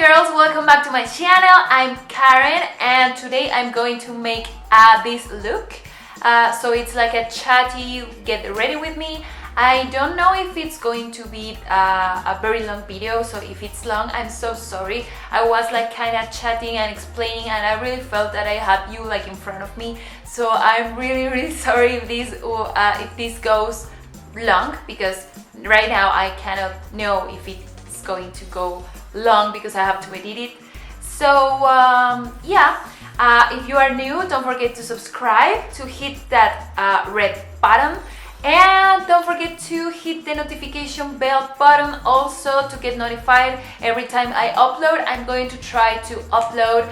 girls, welcome back to my channel. I'm Karen and today I'm going to make this look. So it's like a chatty get ready with me. I don't know if it's going to be a very long video, so if it's long, I'm so sorry. I was like kind of chatting and explaining and I really felt that I had you like in front of me. So I'm really sorry if this goes long, because right now I cannot know if it's going to go long because I have to edit it. So if you are new, don't forget to subscribe, to hit that red button, and don't forget to hit the notification bell button also to get notified every time I upload. I'm going to try to upload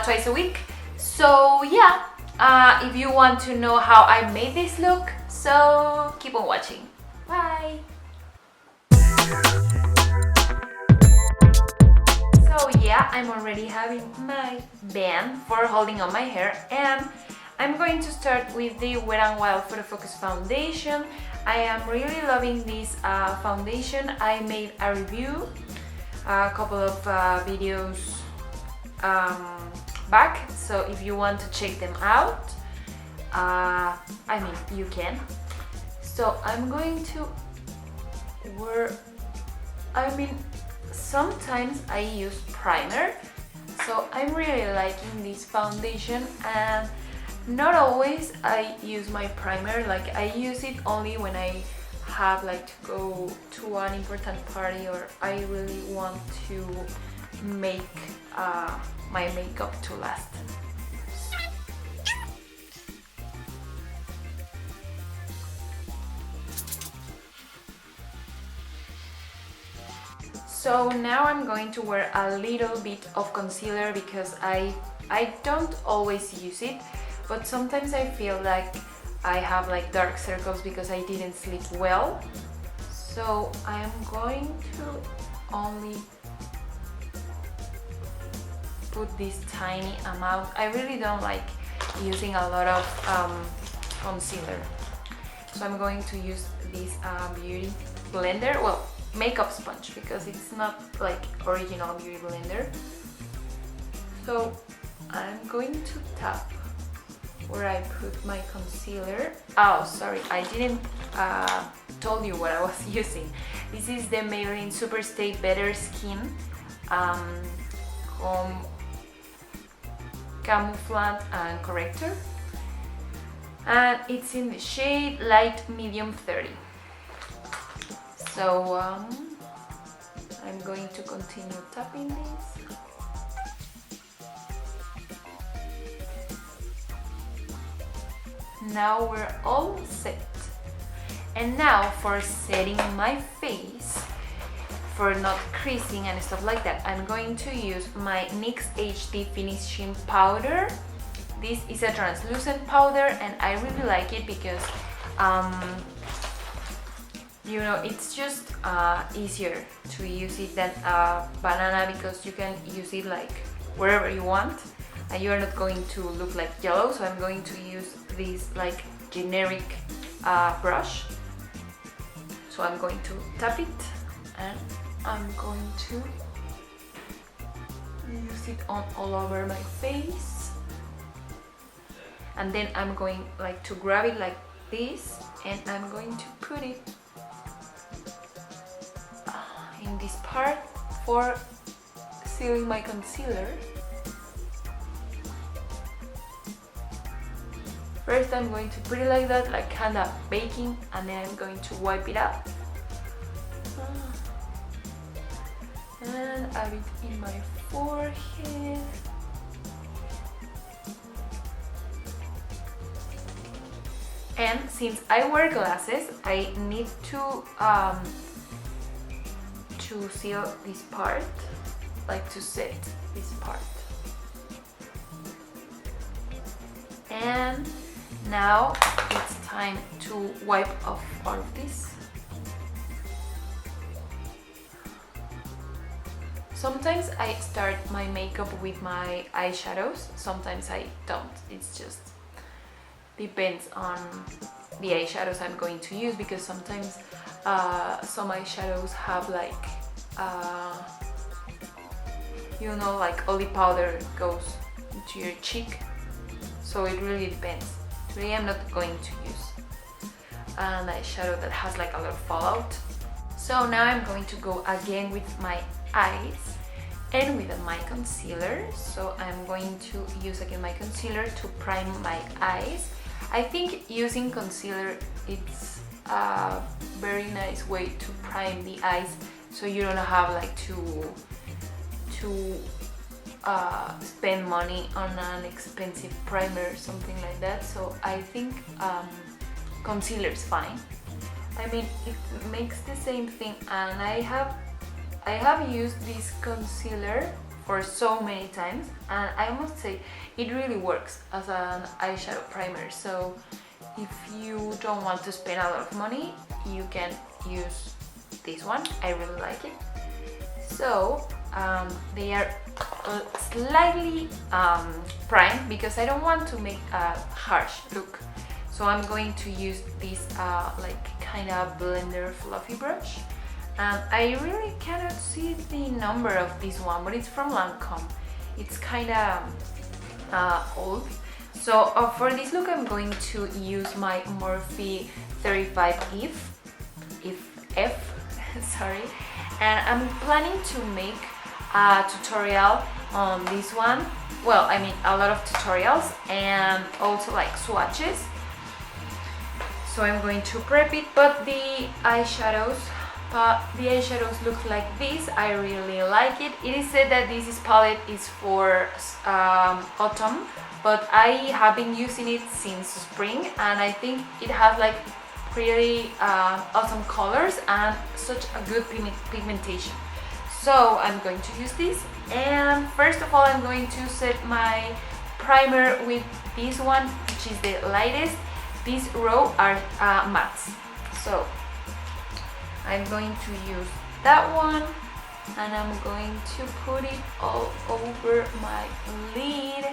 twice a week. So if you want to know how I made this look, so keep on watching. Bye! So I'm already having my band for holding on my hair, and I'm going to start with the Wet n Wild Photo Focus foundation. I am really loving this foundation. I made a review a couple of videos back, so if you want to check them out, you can. So I'm going to wear, sometimes I use primer, so I'm really liking this foundation, and not always I use my primer. Like, I use it only when I have like to go to an important party or I really want to make my makeup to last. So now I'm going to wear a little bit of concealer because I don't always use it, but sometimes I feel like I have like dark circles because I didn't sleep well. So I'm going to only put this tiny amount. I really don't like using a lot of concealer. So I'm going to use this beauty blender, well, makeup sponge, because it's not like original beauty blender. So I'm going to tap where I put my concealer. Oh, sorry, I didn't told you what I was using. This is the Maybelline Super Stay Better Skin Camouflage and Corrector, and it's in the shade Light Medium 30. So I'm going to continue tapping this. Now we're all set. And now for setting my face, for not creasing and stuff like that, I'm going to use my NYX HD Finishing Powder. This is a translucent powder and I really like it because it's just easier to use it than a banana, because you can use it like wherever you want and you're not going to look like yellow. So I'm going to use this like generic brush. So I'm going to tap it and I'm going to use it on all over my face, and then I'm going like to grab it like this and I'm going to put it in this part for sealing my concealer. First I'm going to put it like that, like kind of baking, and then I'm going to wipe it out and add it in my forehead. And since I wear glasses, I need to seal this part, like to set this part. And now it's time to wipe off all of this. Sometimes I start my makeup with my eyeshadows, sometimes I don't. It's just depends on the eyeshadows I'm going to use, because sometimes some eyeshadows have like you know, like all the powder goes into your cheek. So it really depends. Today I'm not going to use an eyeshadow that has like a lot of fallout. So now I'm going to go again with my eyes and with my concealer. So I'm going to use again my concealer to prime my eyes. I think using concealer, it's a very nice way to prime the eyes, so you don't have like to spend money on an expensive primer or something like that. So I think concealer is fine. I mean, it makes the same thing, and I have used this concealer for so many times, and I must say it really works as an eyeshadow primer. So if you don't want to spend a lot of money, you can use this one. I really like it. So they are slightly primed because I don't want to make a harsh look. So I'm going to use this like kind of blender fluffy brush. I really cannot see the number of this one, but it's from Lancome. It's kind of old. So for this look, I'm going to use my Morphe 35 F, sorry, and I'm planning to make a tutorial on this one. Well, I mean a lot of tutorials and also like swatches. So I'm going to prep it, but the eyeshadows look like this. I really like it. It is said that this palette is for autumn, but I have been using it since spring, and I think it has like pretty awesome colors and such a good pigmentation. So I'm going to use this, and first of all I'm going to set my primer with this one, which is the lightest. These row are mattes, so I'm going to use that one, and I'm going to put it all over my lid.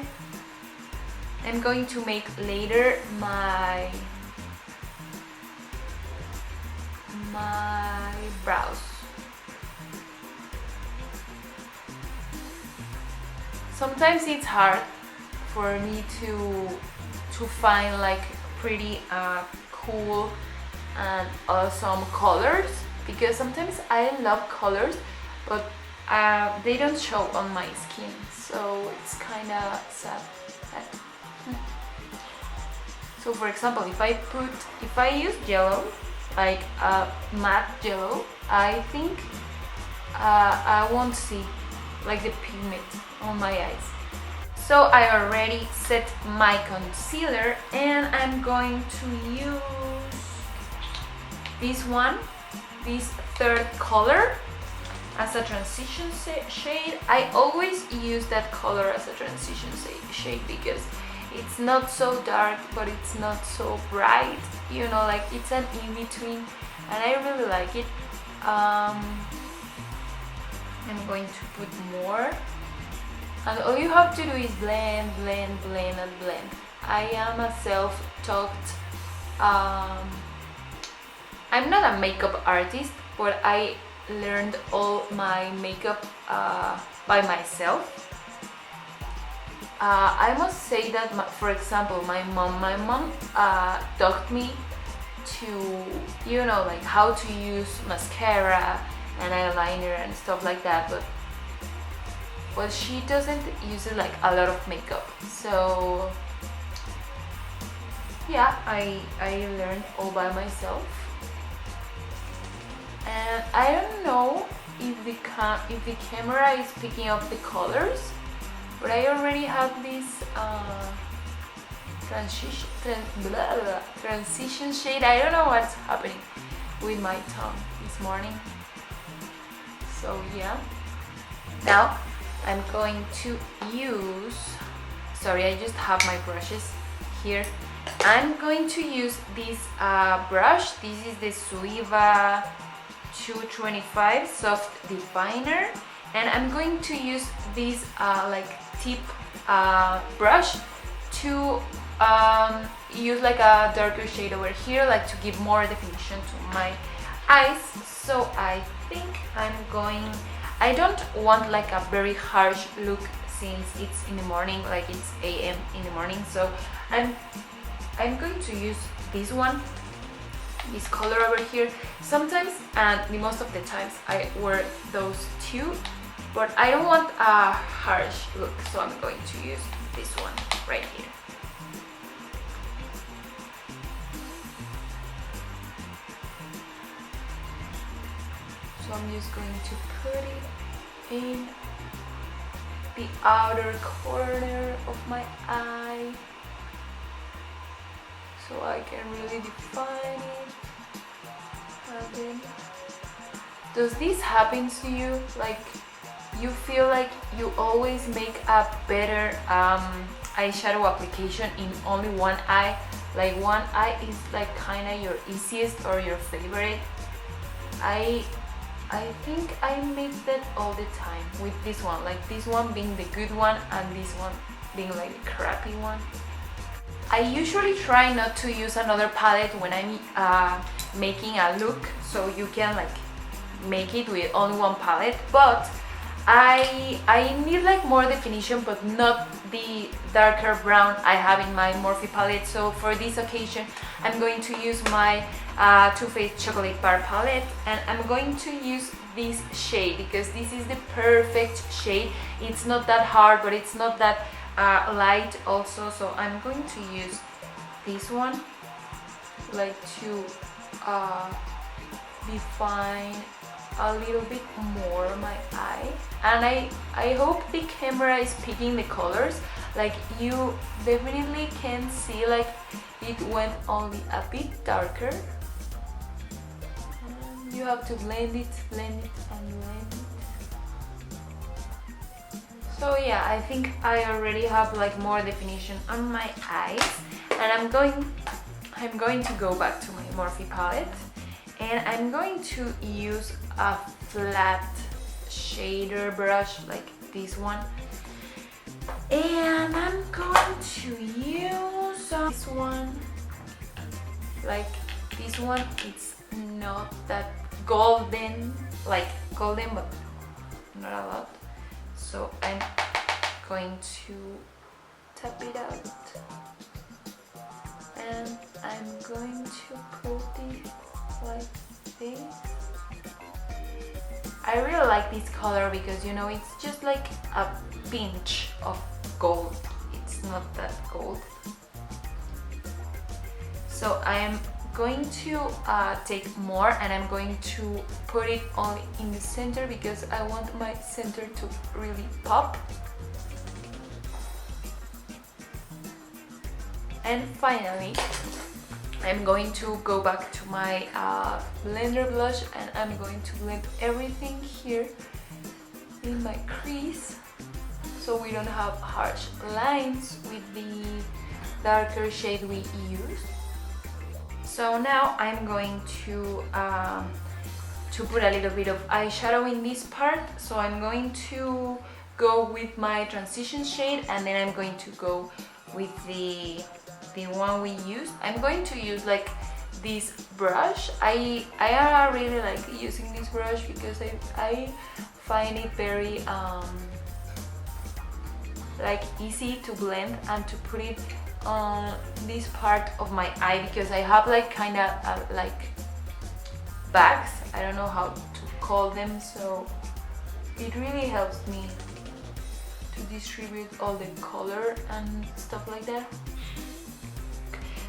I'm going to make later my brows. Sometimes it's hard for me to find like pretty cool and awesome colors, because sometimes I love colors, but they don't show on my skin, so it's kind of sad. So for example, if I use yellow, like matte yellow, I think I won't see like the pigment on my eyes. So I already set my concealer, and I'm going to use this one, this third color, as a transition shade. I always use that color as a transition shade because it's not so dark, but it's not so bright, you know, like it's an in-between, and I really like it. I'm going to put more, and all you have to do is blend, blend, blend, and blend. I am a self-taught, I'm not a makeup artist, but I learned all my makeup by myself. I must say that, for example, my mom taught me to, you know, like how to use mascara and eyeliner and stuff like that, but she doesn't use it like a lot of makeup. So yeah, I learned all by myself, and I don't know if the camera is picking up the colors, but I already have this transition shade. I don't know what's happening with my tongue this morning. So yeah, now I'm going to use, sorry, I just have my brushes here. I'm going to use this brush. This is the Suiva 225 Soft Definer, and I'm going to use this like tip brush to use like a darker shade over here, like to give more definition to my eyes. So I think I don't want like a very harsh look since it's in the morning, like it's AM in the morning. So I'm going to use this one, this color over here. Sometimes, and the most of the times, I wear those two, but I don't want a harsh look, so I'm going to use this one right here. So I'm just going to put it in the outer corner of my eye, so I can really define it. And then, does this happen to you? Like, you feel like you always make a better eyeshadow application in only one eye? Like one eye is like kinda your easiest or your favorite. I think I make that all the time with this one, like this one being the good one and this one being like the crappy one. I usually try not to use another palette when I'm making a look, so you can like make it with only one palette, but I need like more definition, but not the darker brown I have in my Morphe palette. So for this occasion I'm going to use my Too Faced Chocolate Bar palette, and I'm going to use this shade because this is the perfect shade. It's not that hard, but it's not that light also, so I'm going to use this one like to define a little bit more my eye. And I hope the camera is picking the colors, like you definitely can see like it went only a bit darker. And you have to blend it and blend it. So yeah, I think I already have like more definition on my eyes, and I'm going to go back to my Morphe palette, and I'm going to use a flat shader brush like this one, and I'm going to use this one. Like this one, it's not that golden, like golden, but not a lot. So I'm going to tap it out, and I'm going to put it like this. I really like this color because, you know, it's just like a pinch of gold. It's not that gold. So I am going to take more, and I'm going to put it only in the center because I want my center to really pop. And finally, I'm going to go back to my blender blush, and I'm going to blend everything here in my crease so we don't have harsh lines with the darker shade we used. So now I'm going to put a little bit of eyeshadow in this part. So I'm going to go with my transition shade, and then I'm going to go with the one we used. I'm going to use like this brush. I really like using this brush because I find it very like easy to blend and to put it on this part of my eye, because I have like kind of like bags, I don't know how to call them, so it really helps me to distribute all the color and stuff like that.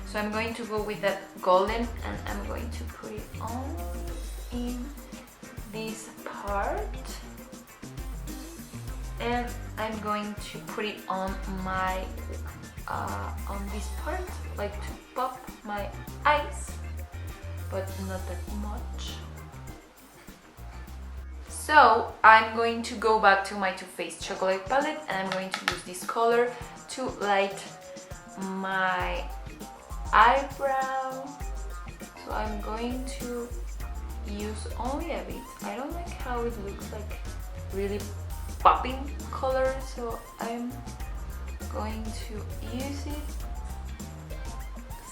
So I'm going to go with that golden, and I'm going to put it on in this part, and I'm going to put it on my on this part, like to pop my eyes, but not that much. So I'm going to go back to my Too Faced Chocolate palette, and I'm going to use this color to light my eyebrow. So I'm going to use only a bit. I don't like how it looks like really popping color, so I'm going to use it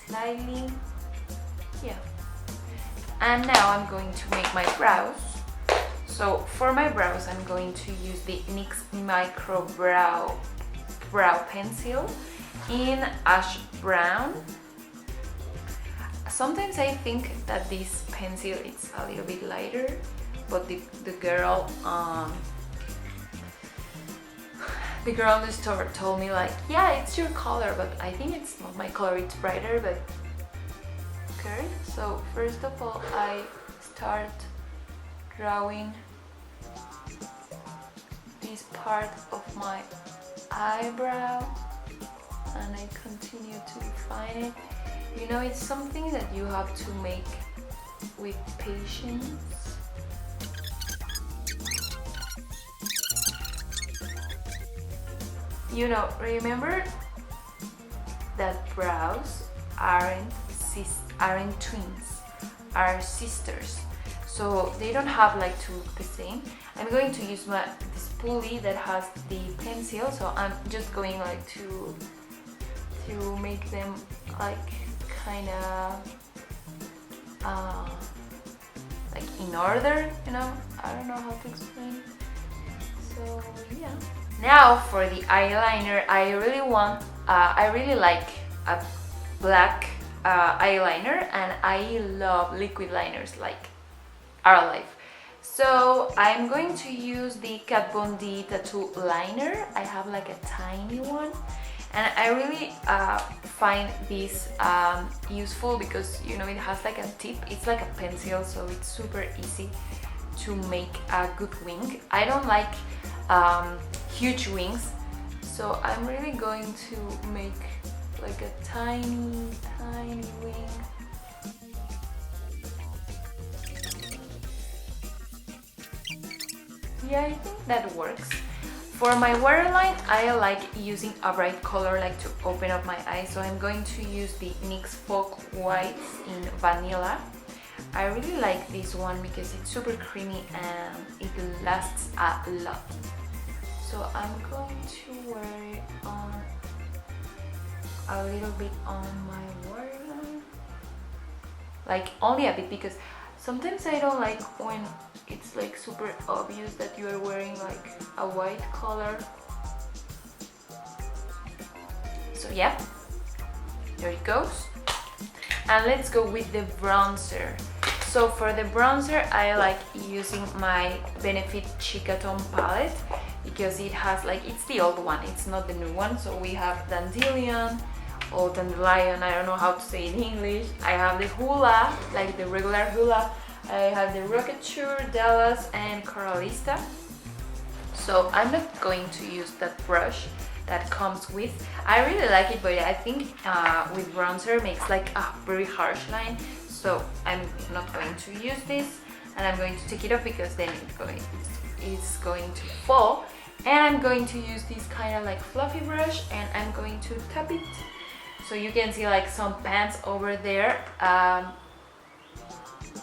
slightly, yeah. And now I'm going to make my brows. So So for my brows, I'm going to use the NYX Micro Brow Pencil in Ash Brown. Sometimes I think that this pencil is a little bit lighter, but the girl in the store told me like, yeah, it's your color, but I think it's not my color, it's brighter, but okay. So first of all, I start drawing this part of my eyebrow and I continue to define it. You know, it's something that you have to make with patience. You know, remember that brows aren't twins, are sisters. So they don't have like to look the same. I'm going to use this pulley that has the pencil, so I'm just going like to make them like kind of like in order, you know. I don't know how to explain. So yeah. Now for the eyeliner, I really like a black eyeliner, and I love liquid liners like our life. So I'm going to use the Kat Von D tattoo liner. I have like a tiny one, and I really find this useful because, you know, it has like a tip. It's like a pencil, so it's super easy to make a good wing. I don't like huge wings, so I'm really going to make like a tiny wing. Yeah, I think that works. For my waterline, I like using a bright color like to open up my eyes, so I'm going to use the NYX Folk Whites in Vanilla. I really like this one because it's super creamy and it lasts a lot. So I'm going to wear it on a little bit on my waterline, like only a bit, because sometimes I don't like when it's like super obvious that you are wearing like a white color. So yeah, there it goes. And let's go with the bronzer. So for the bronzer, I like using my Benefit Chicatone palette because it has like, it's the old one, it's not the new one. So we have Dandelion or Dandelion, I don't know how to say it in English. I have the Hula, like the regular Hula. I have the Rocketeur, Dallas and Coralista. So I'm not going to use that brush that comes with. I really like it, but I think with bronzer it makes like a very harsh line. So I'm not going to use this, and I'm going to take it off because then it's going to fall. And I'm going to use this kind of like fluffy brush, and I'm going to tap it. So you can see like some pants over there.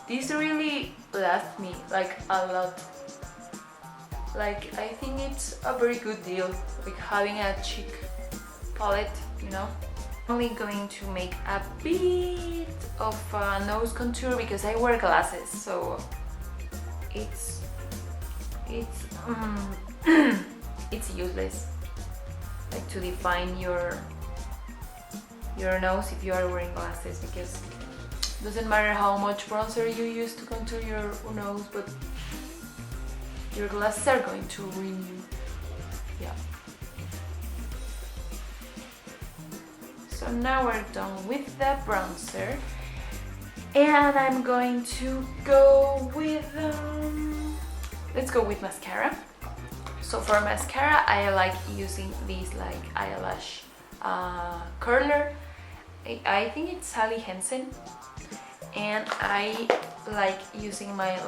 These really last me like a lot. Like I think it's a very good deal, like having a cheek palette, you know. I'm only going to make a bit of nose contour because I wear glasses, so it's it's useless like to define your nose if you are wearing glasses, because it doesn't matter how much bronzer you use to contour your nose, but your glasses are going to ruin you. Yeah. So now we're done with the bronzer, and I'm going to go with let's go with mascara. So for mascara, I like using this like eyelash curler. I think it's Sally Hansen, and I like using my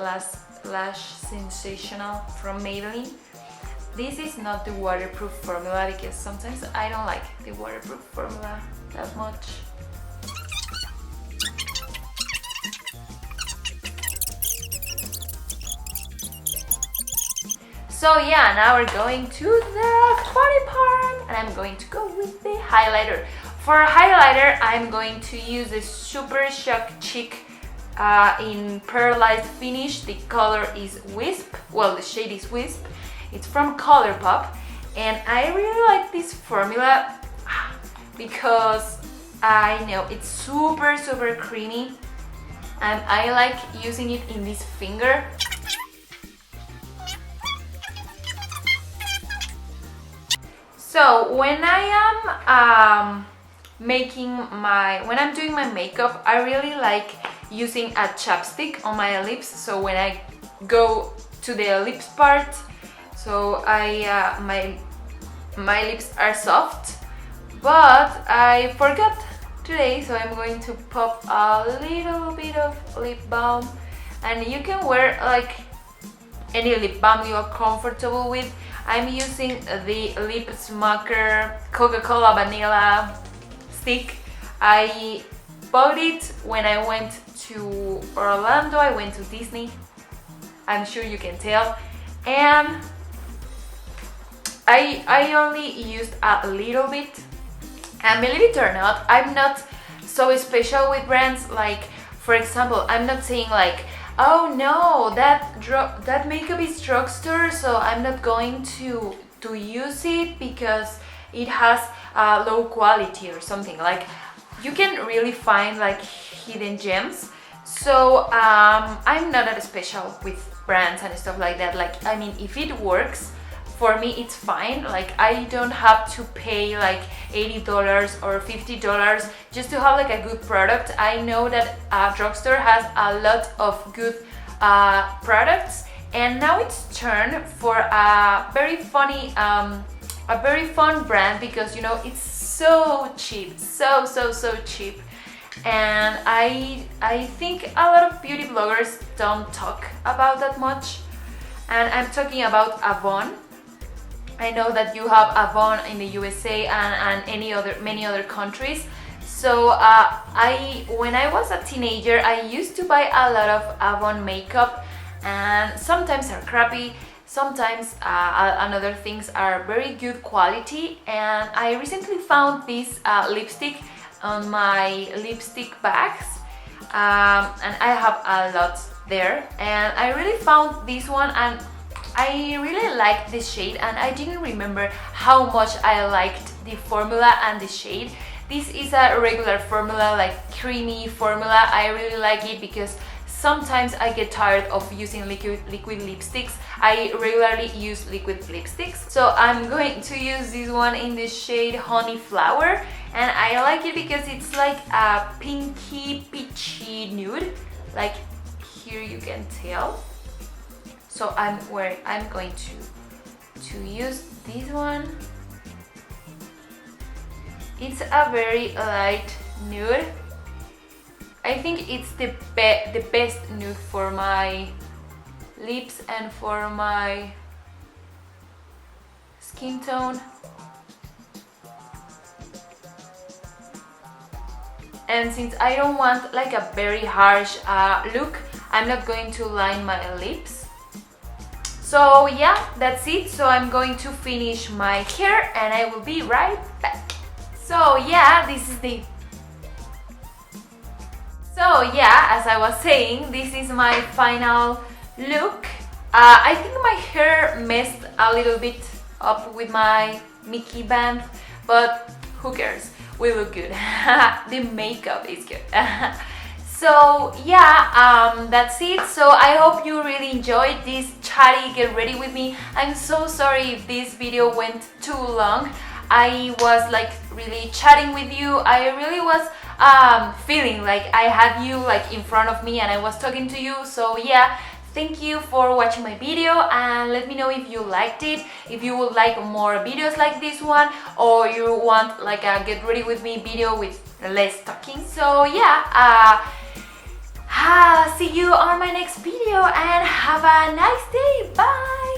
Lash Sensational from Maybelline. This is not the waterproof formula because sometimes I don't like the waterproof formula that much. So yeah, now we're going to the funny part, and I'm going to go with the highlighter. For highlighter, I'm going to use the Super Shock Chic in Pearlized Finish. The color is Wisp, well, the shade is Wisp. It's from Colourpop, and I really like this formula because I know it's super creamy, and I like using it in this finger. So when I am when I'm doing my makeup, I really like using a chapstick on my lips. So when I go to the lips part, so my lips are soft, but I forgot today, so I'm going to pop a little bit of lip balm, and you can wear like any lip balm you are comfortable with. I'm using the Lip Smacker Coca-Cola Vanilla stick. I bought it when I went to Orlando. I went to Disney, I'm sure you can tell, and I only used a little bit, and believe it or not, I'm not so special with brands. Like, for example, I'm not saying like, oh no, that makeup is drugstore, so I'm not going to use it because it has low quality or something. Like, you can really find like hidden gems. So I'm not that special with brands and stuff like that. Like, I mean, if it works for me, it's fine. Like, I don't have to pay like $80 or $50 just to have like a good product. I know that drugstore has a lot of good products, and now it's turn for a very funny, a very fun brand, because you know it's so cheap, so cheap. And I think a lot of beauty bloggers don't talk about that much, and I'm talking about Avon. I know that you have Avon in the USA and many other countries. So when I was a teenager, I used to buy a lot of Avon makeup, and sometimes they're crappy, sometimes another things are very good quality. And I recently found this lipstick on my lipstick bags, and I have a lot there, and I really found this one, and I really liked this shade, and I didn't remember how much I liked the formula and the shade. This is a regular formula, like creamy formula. I really like it because sometimes I get tired of using liquid lipsticks. I regularly use liquid lipsticks. So I'm going to use this one in the shade Honey Flower, and I like it because it's like a pinky peachy nude, like here you can tell. So I'm going to use this one. It's a very light nude. I think it's the best nude for my lips and for my skin tone. And since I don't want like a very harsh look, I'm not going to line my lips. So yeah, that's it. So I'm going to finish my hair and I will be right back. So yeah, as I was saying, this is my final look. I think my hair messed a little bit up with my Mickey band, but who cares? We look good. The makeup is good. So yeah, that's it. So I hope you really enjoyed this chatty get ready with me. I'm so sorry if this video went too long. I was like really chatting with you. I really was feeling like I had you like in front of me and I was talking to you. So yeah, thank you for watching my video, and let me know if you liked it, if you would like more videos like this one, or you want like a get ready with me video with less talking. So yeah, see you on my next video and have a nice day. Bye.